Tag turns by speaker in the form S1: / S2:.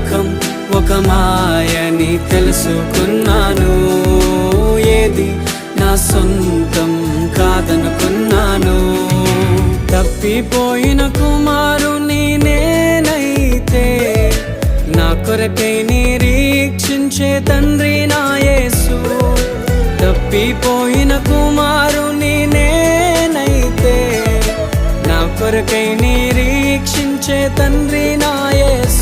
S1: లోకం ఒక మాయని తెలుసుకున్నాను. ఏది నా సొంతం కాదనుకున్నాను. తప్పిపోయిన కుమారుని నేనైతే నా కొరకై నిరీక్షించే తండ్రి నా యేసు. తప్పిపోయిన కుమారుని నేనైతే నా కొరకై నిరీక్షించే తండ్రి నా యేసు.